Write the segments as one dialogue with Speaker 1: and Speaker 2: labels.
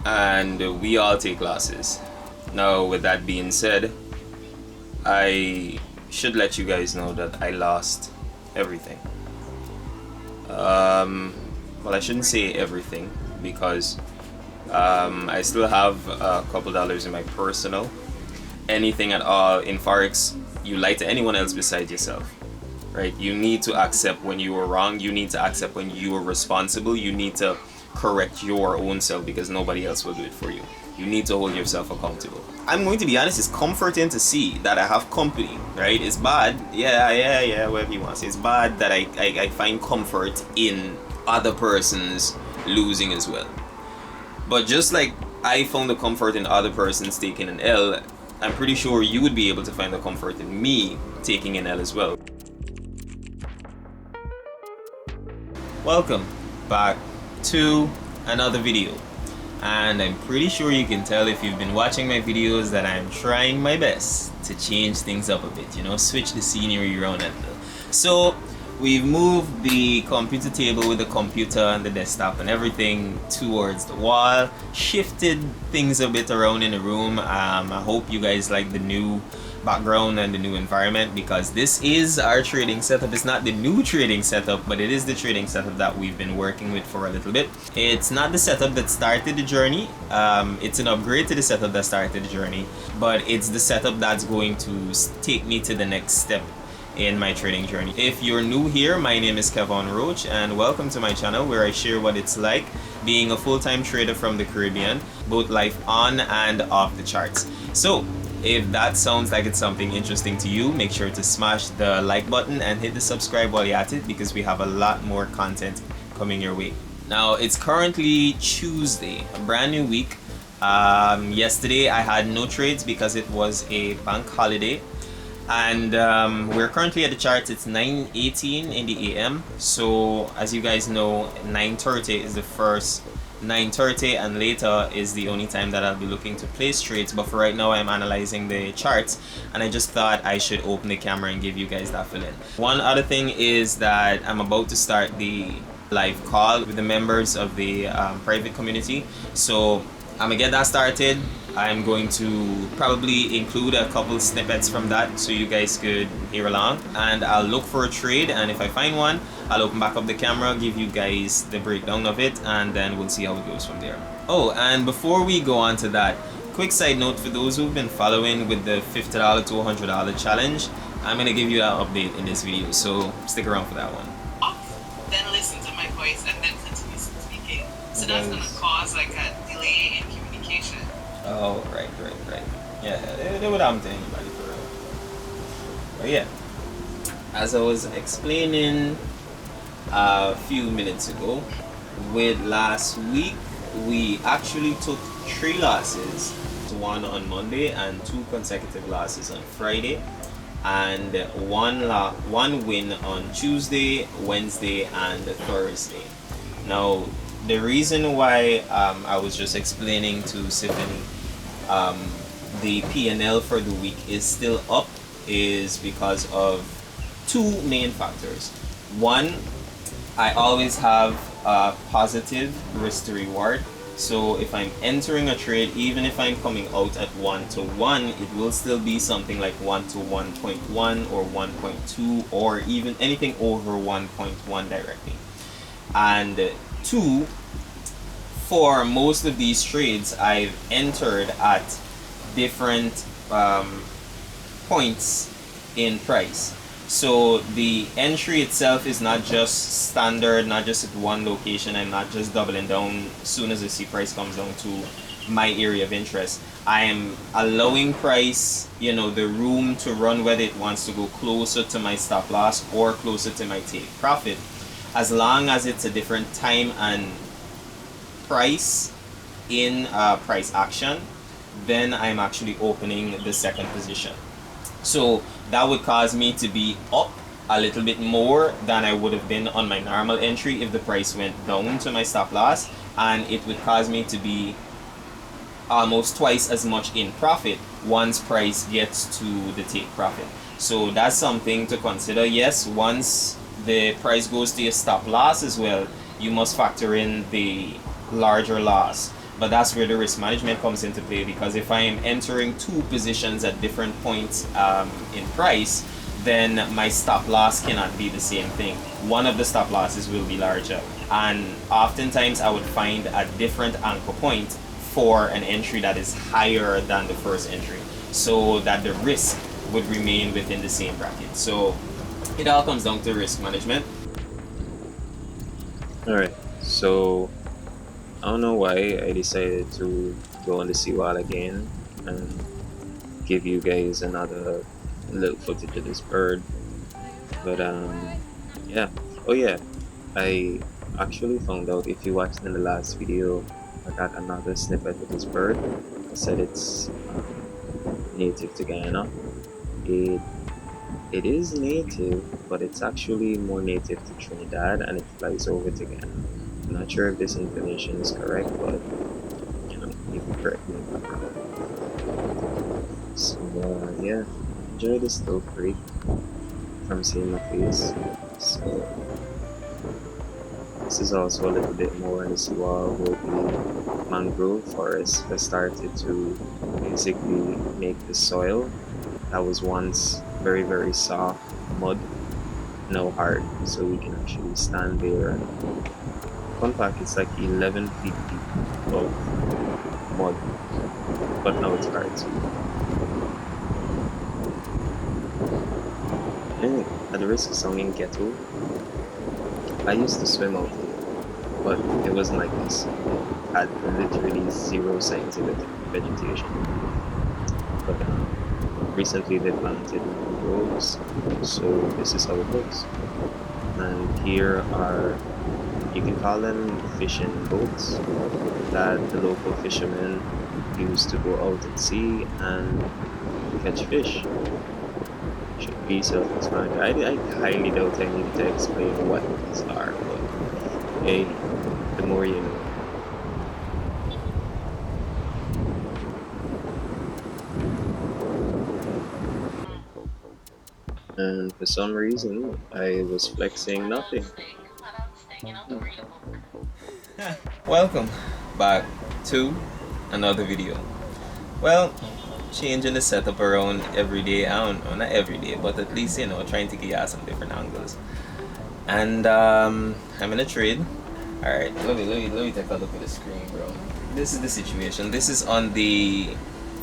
Speaker 1: and we all take losses. Now, with that being said, I should let you guys know that I lost everything. Well, I shouldn't say everything because I still have a couple dollars in my personal. Anything at all in Forex, you lie to anyone else besides yourself, right? You need to accept when you were wrong. You need to accept when you are responsible. You need to correct your own self because nobody else will do it for you. You need to hold yourself accountable. I'm going to be honest, it's comforting to see that I have company, right? It's bad, yeah, whatever you want to say. It's bad that I find comfort in other persons losing as well. But just like I found the comfort in other persons taking an L, I'm pretty sure you would be able to find the comfort in me taking an L as well. Welcome back to another video. And I'm pretty sure you can tell if you've been watching my videos that I'm trying my best to change things up a bit, you know, switch the scenery around a little. So we've moved the computer table with the computer and the desktop and everything towards the wall, shifted things a bit around in the room. I hope you guys like the new background and the new environment because this is our trading setup. It's not the new trading setup, but it is the trading setup that we've been working with for a little bit. It's not the setup that started the journey. It's an upgrade to the setup that started the journey, but it's the setup that's going to take me to the next step in my trading journey. If you're new here, my name is Kevon Roach and welcome to my channel where I share what it's like being a full-time trader from the Caribbean, both life on and off the charts. So if that sounds like it's something interesting to you, make sure to smash the like button and hit the subscribe while you're at it because we have a lot more content coming your way. Now it's currently Tuesday, a brand new week. Yesterday I had no trades because it was a bank holiday. And we're currently at the charts. It's 9:18 in the AM. So as you guys know, 9:30 is the first 9:30 and later is the only time that I'll be looking to place trades. But for right now I'm analyzing the charts and I just thought I should open the camera and give you guys that fill in. One other thing is that I'm about to start the live call with the members of the private community. So I'm gonna get that started. I'm going to probably include a couple snippets from that so you guys could hear along, and I'll look for a trade, and if I find one I'll open back up the camera, give you guys the breakdown of it, and then we'll see how it goes from there. Oh, and before we go on to that, quick side note for those who've been following with the $50 to $100 challenge, I'm gonna give you that update in this video, so stick around for that one.
Speaker 2: Then listen to my voice and then continue speaking, so that's gonna cause like a delay in communication.
Speaker 1: Oh, right. Yeah, they would happen to anybody for real. But yeah, as I was explaining a few minutes ago, with last week, we actually took 3 losses, one on Monday and 2 consecutive losses on Friday, and one win on Tuesday, Wednesday, and Thursday. Now, the reason why I was just explaining to Tiffany the P&L for the week is still up is because of 2 main factors. One, I always have a positive risk to reward. So if I'm entering a trade, even if I'm coming out at 1-to-1, it will still be something like 1-to-1.1 or 1.2 or even anything over 1.1 directly. And 2, for most of these trades, I've entered at different points in price. So the entry itself is not just standard, not just at one location. I'm not just doubling down as soon as I see price comes down to my area of interest. I am allowing price, you know, the room to run whether it wants to go closer to my stop loss or closer to my take profit, as long as it's a different time and price in price action. Then I'm actually opening the second position. So that would cause me to be up a little bit more than I would have been on my normal entry if the price went down to my stop loss, and it would cause me to be almost twice as much in profit once price gets to the take profit. So that's something to consider. Yes, once the price goes to your stop loss as well, you must factor in the larger loss. But that's where the risk management comes into play, because if I am entering two positions at different points in price, then my stop loss cannot be the same thing. One of the stop losses will be larger, and oftentimes I would find a different anchor point for an entry that is higher than the first entry, so that the risk would remain within the same bracket. So it all comes down to risk management.
Speaker 3: Alright, so I don't know why I decided to go on the seawall again and give you guys another little footage of this bird. But yeah. Oh yeah, I actually found out, if you watched in the last video, I got another snippet of this bird. I said it's native to Guyana. It it is native, but it's actually more native to Trinidad, and it flies over to Guyana. I'm not sure if this information is correct, but you know, you can correct me if I'm wrong. So yeah, enjoy this little break from seeing my face. So this is also a little bit more on the seawall where the mangrove forest has started to basically make the soil that was once very, very soft mud now hard, so we can actually stand there. And fun fact, it's like 11 feet deep of mud, but now it's hard. So anyway, at the risk of sounding ghetto, I used to swim out here, but it wasn't like this. It had literally zero signs of vegetation. But recently they planted mangroves, so this is how it looks. And here are, you can call them fishing boats that the local fishermen use to go out at sea and catch fish. Should be self-explanatory. I highly doubt I need to explain what these are, but hey, the more you know. And for some reason, I was flexing nothing.
Speaker 1: Welcome back to another video. Well, changing the setup around every day. I don't know, not every day, but at least, you know, trying to get some different angles. And I'm in a trade. Alright, let me take a look at the screen, bro. This is the situation. This is on the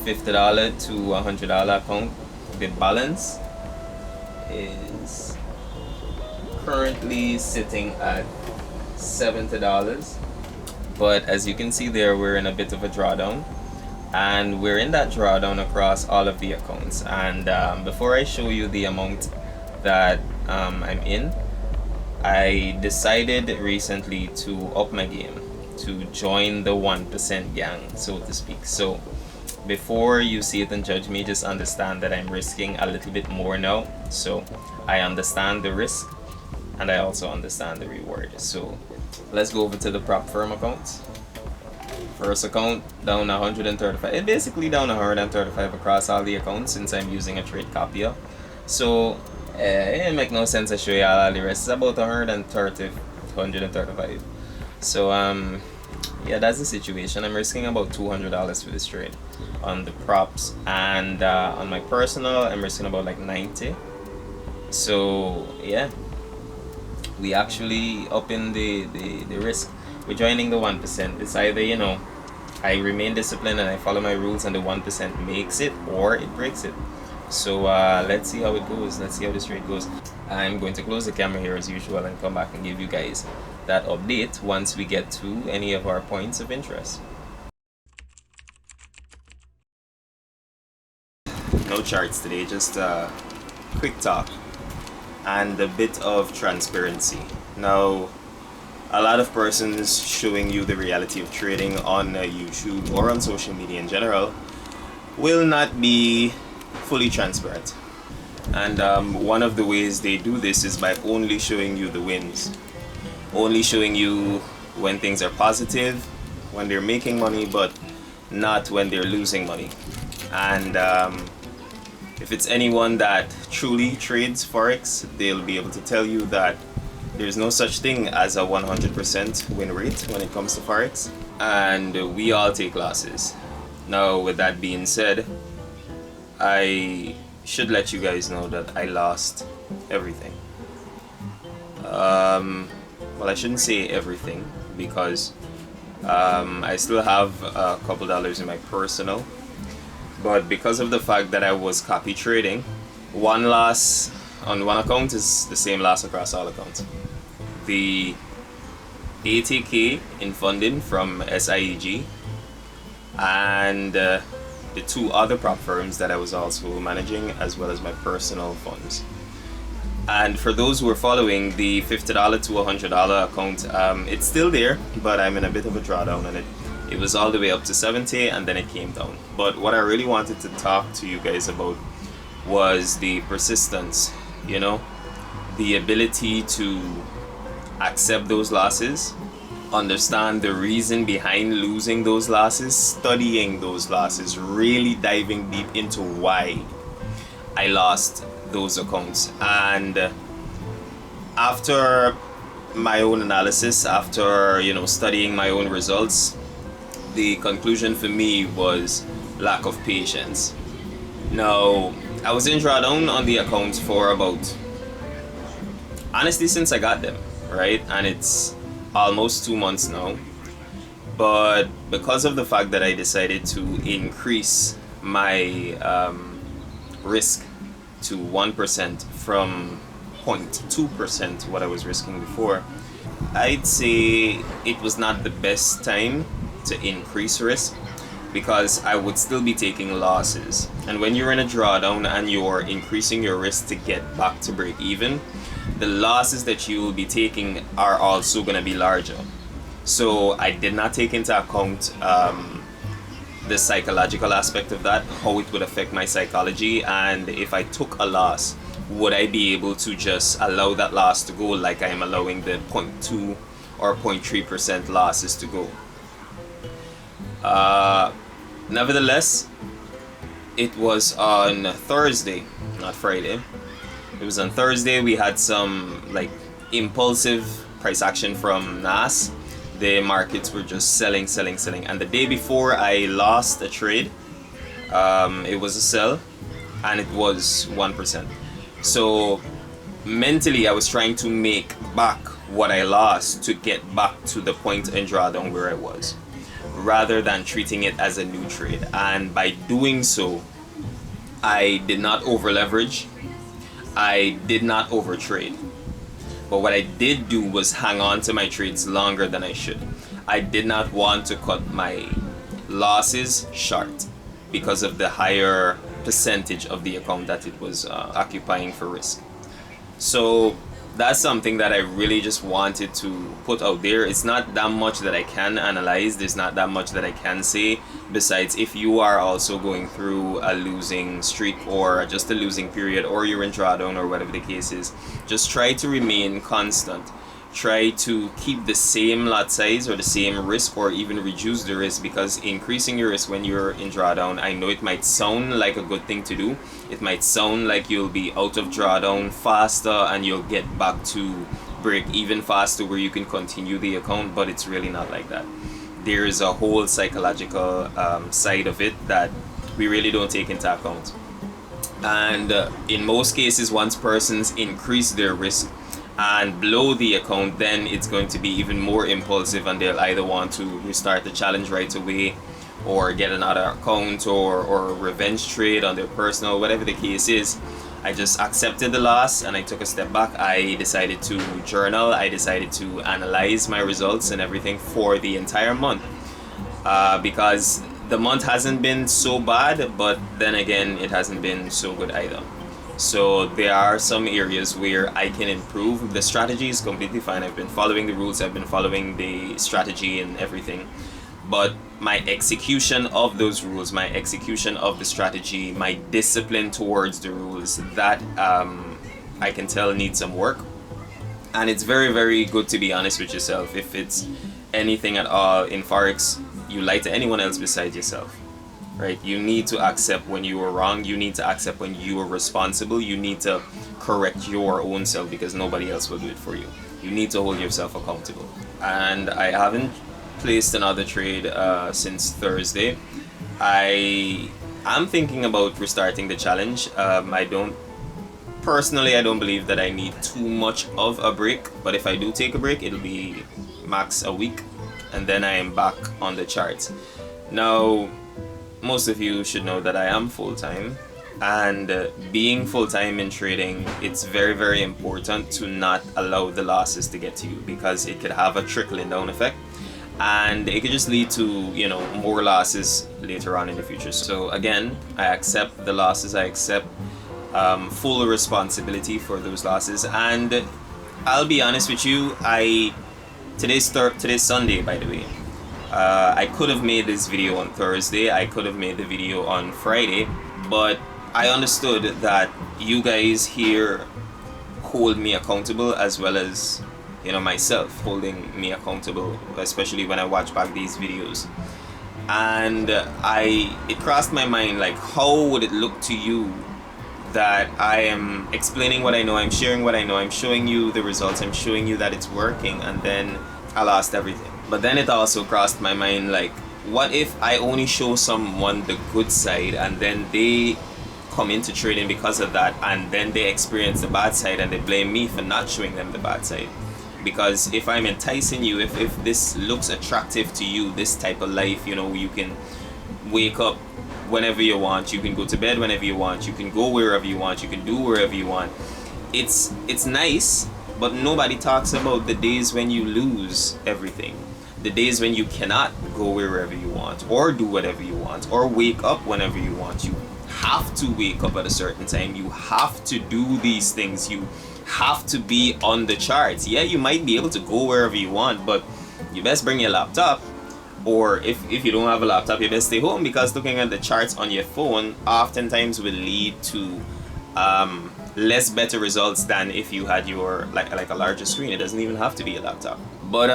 Speaker 1: $50 to $100 account. The balance is currently sitting at $70. But as you can see there, we're in a bit of a drawdown, and we're in that drawdown across all of the accounts. And before I show you the amount that I'm in, I decided recently to up my game, to join the 1% gang, so to speak. So before you see it and judge me, just understand that I'm risking a little bit more now. So I understand the risk, and I also understand the reward. So let's go over to the prop firm accounts. First account down 135. It's basically down 135 across all the accounts since I'm using a trade copier. So it make no sense to show you all the rest. It's about 130, 135. So yeah, that's the situation. I'm risking about $200 for this trade on the props, and on my personal I'm risking about like 90. So yeah, we actually up in the risk. We're joining the 1%. It's either, you know, I remain disciplined and I follow my rules and the 1% makes it, or it breaks it. So let's see how it goes. Let's see how this trade goes. I'm going to close the camera here as usual and come back and give you guys that update once we get to any of our points of interest. No charts today, just quick talk and a bit of transparency. Now, a lot of persons showing you the reality of trading on YouTube or on social media in general will not be fully transparent. And one of the ways they do this is by only showing you the wins, only showing you when things are positive, when they're making money, but not when they're losing money. And if it's anyone that truly trades Forex, they'll be able to tell you that there's no such thing as a 100% win rate when it comes to Forex. and we all take losses. Now, with that being said, I should let you guys know that I lost everything. Well, I shouldn't say everything, because I still have a couple dollars in my personal, but because of the fact that I was copy trading, one loss on one account is the same loss across all accounts. The 80k in funding from SIEG and the two other prop firms that I was also managing, as well as my personal funds. And for those who are following, the $50 to $100 account, it's still there, but I'm in a bit of a drawdown on it. It was all the way up to 70 and then it came down. But what I really wanted to talk to you guys about was the persistence, you know, the ability to accept those losses, understand the reason behind losing those losses, studying those losses, really diving deep into why I lost those accounts. And after my own analysis, after studying my own results, the conclusion for me was lack of patience. Now, I was in drawdown on the accounts for about, honestly, since I got them, right? And it's almost 2 months now. But because of the fact that I decided to increase my risk to 1% from 0.2% what I was risking before, I'd say it was not the best time to increase risk, because I would still be taking losses. And when you're in a drawdown and you're increasing your risk to get back to break even, the losses that you will be taking are also going to be larger. So I did not take into account the psychological aspect of that, how it would affect my psychology, and if I took a loss, would I be able to just allow that loss to go like I am allowing the 0.2 or 0.3% losses to go. Nevertheless, it was on Thursday, not Friday. It was on Thursday. We had some impulsive price action from NAS. The markets were just selling. And the day before I lost a trade, it was a sell, and it was 1%. So mentally I was trying to make back what I lost to get back to the point in drawdown where I was, rather than treating it as a new trade. And by doing so, I did not over leverage, I did not over trade. But what I did do was hang on to my trades longer than I should. I did not want to cut my losses short because of the higher percentage of the account that it was occupying for risk. So that's something that I really just wanted to put out there. It's not that much that I can analyze. There's not that much that I can say. Besides, if you are also going through a losing streak or just a losing period, or you're in drawdown or whatever the case is, just try to remain constant. Try to keep the same lot size or the same risk, or even reduce the risk, because increasing your risk when you're in drawdown, I know it might sound like a good thing to do. It might sound like you'll be out of drawdown faster and you'll get back to break even faster where you can continue the account, but it's really not like that. There is a whole psychological side of it that we really don't take into account. And in most cases, once persons increase their risk and blow the account, then it's going to be even more impulsive, and they'll either want to restart the challenge right away, or get another account, or a revenge trade on their personal, whatever the case is. I just accepted the loss and I took a step back. I decided to journal. I decided to analyze my results and everything for the entire month, because the month hasn't been so bad, but then again, it hasn't been so good either. So there are some areas where I can improve. The strategy is completely fine. I've been following the rules, I've been following the strategy and everything. But my execution of those rules, my execution of the strategy, my discipline towards the rules, that I can tell needs some work. And it's very, very good to be honest with yourself. If it's anything at all in Forex, you lie to anyone else besides yourself. Right? You need to accept when you were wrong. You need to accept when you are responsible. You need to correct your own self, because nobody else will do it for you. You need to hold yourself accountable. And I haven't placed another trade since Thursday. I'm thinking about restarting the challenge. I don't believe that I need too much of a break, but if I do take a break, it'll be max a week, and then I am back on the charts. Now, most of you should know that I am full-time, and being full-time in trading, it's very, very important to not allow the losses to get to you, because it could have a trickling down effect, and it could just lead to, you know, more losses later on in the future. So again, I accept the losses. I accept full responsibility for those losses, and I'll be honest with you, today's Sunday, by the way. I could have made this video on Thursday, I could have made the video on Friday, but I understood that you guys here hold me accountable, as well as, you know, myself holding me accountable, especially when I watch back these videos. And it crossed my mind, like, how would it look to you that I am explaining what I know, I'm sharing what I know, I'm showing you the results, I'm showing you that it's working, and then I lost everything. But then it also crossed my mind, like, what if I only show someone the good side, and then they come into trading because of that, and then they experience the bad side, and they blame me for not showing them the bad side? Because if I'm enticing you, if this looks attractive to you, this type of life, you know, you can wake up whenever you want, you can go to bed whenever you want, you can go wherever you want, you can do wherever you want. It's nice, but nobody talks about the days when you lose everything, the days when you cannot go wherever you want, or do whatever you want, or wake up whenever you want. You have to wake up at a certain time, you have to do these things, you have to be on the charts. Yeah, you might be able to go wherever you want, but you best bring your laptop. Or if you don't have a laptop, you best stay home, because looking at the charts on your phone oftentimes will lead to less better results than if you had your like a larger screen. It doesn't even have to be a laptop. But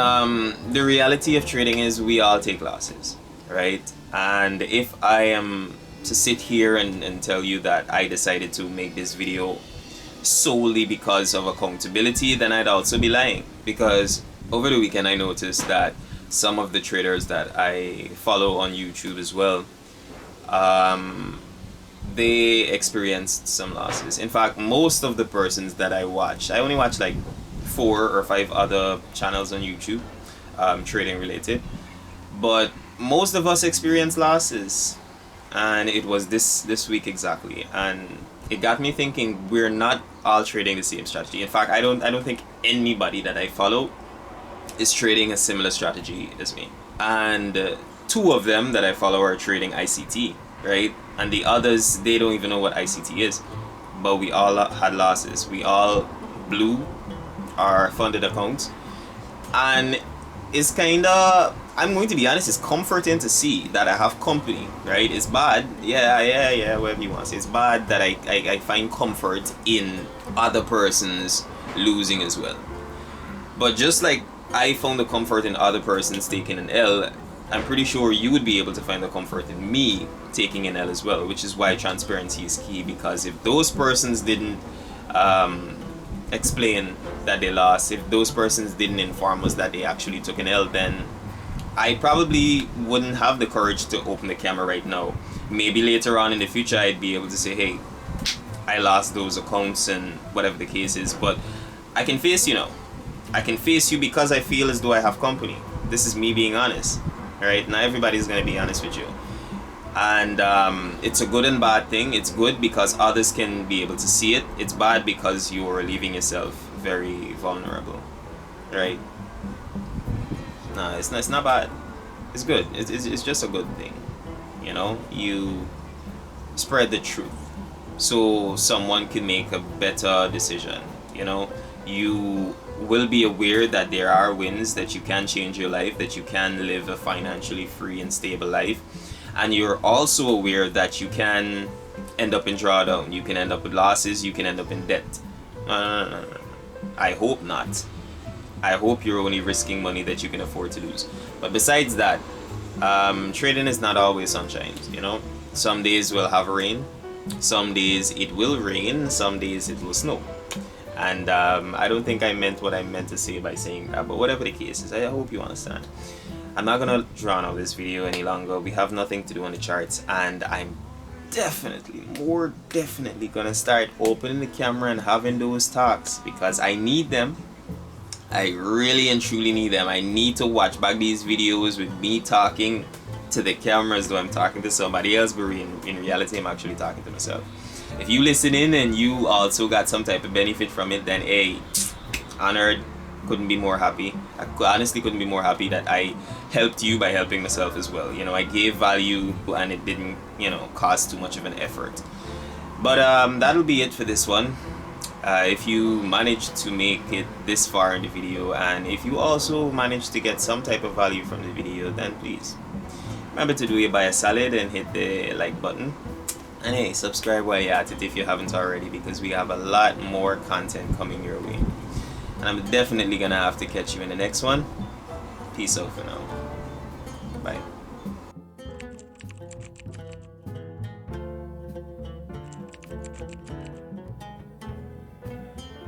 Speaker 1: the reality of trading is we all take losses, right? And if I am to sit here and tell you that I decided to make this video solely because of accountability, then I'd also be lying. Because over the weekend I noticed that some of the traders that I follow on YouTube as well, they experienced some losses. In fact, most of the persons that I only watch like 4 or 5 other channels on YouTube, trading related, but most of us experienced losses, and it was this week exactly, and it got me thinking, we're not all trading the same strategy. In fact, I don't think anybody that I follow is trading a similar strategy as me. And 2 of them that I follow are trading ICT, right? And the others, they don't even know what ICT is. But we all had losses. We all blew our funded accounts. And it's kinda, I'm going to be honest, it's comforting to see that I have company, right? It's bad, yeah, whatever you want to say. It's bad that I find comfort in other persons losing as well. But just like I found the comfort in other persons taking an L, I'm pretty sure you would be able to find the comfort in me taking an L as well, which is why transparency is key. Because if those persons didn't explain that they lost, if those persons didn't inform us that they actually took an L, then I probably wouldn't have the courage to open the camera right now. Maybe later on in the future I'd be able to say, hey, I lost those accounts and whatever the case is, but I can face you now. I can face you because I feel as though I have company. This is me being honest, right? Not everybody's going to be honest with you. And it's a good and bad thing. It's good because others can be able to see it. It's bad because you're leaving yourself very vulnerable, right? No, it's not bad. It's good. It's just a good thing. You know, you spread the truth so someone can make a better decision. You know, you will be aware that there are wins, that you can change your life, that you can live a financially free and stable life. And you're also aware that you can end up in drawdown, you can end up with losses, you can end up in debt. No. I hope not. I hope you're only risking money that you can afford to lose. But besides that, trading is not always sunshine, you know. Some days we'll have rain, some days it will rain, some days it will snow. And I don't think I meant what I meant to say by saying that, but whatever the case is, I hope you understand. I'm not gonna drown out this video any longer. We have nothing to do on the charts, and I'm more definitely gonna start opening the camera and having those talks because I need them. I really and truly need them. I need to watch back these videos with me talking to the camera as though I'm talking to somebody else, but in reality I'm actually talking to myself. If you listen in and you also got some type of benefit from it, then hey, honored, couldn't be more happy. I honestly couldn't be more happy that I helped you by helping myself as well. You know, I gave value and it didn't, you know, cost too much of an effort. But that'll be it for this one. If you managed to make it this far in the video, and if you also managed to get some type of value from the video, then please remember to do it by a salad and hit the like button. And hey, subscribe while you're at it if you haven't already, because we have a lot more content coming your way. And I'm definitely gonna have to catch you in the next one. Peace out for now. Bye.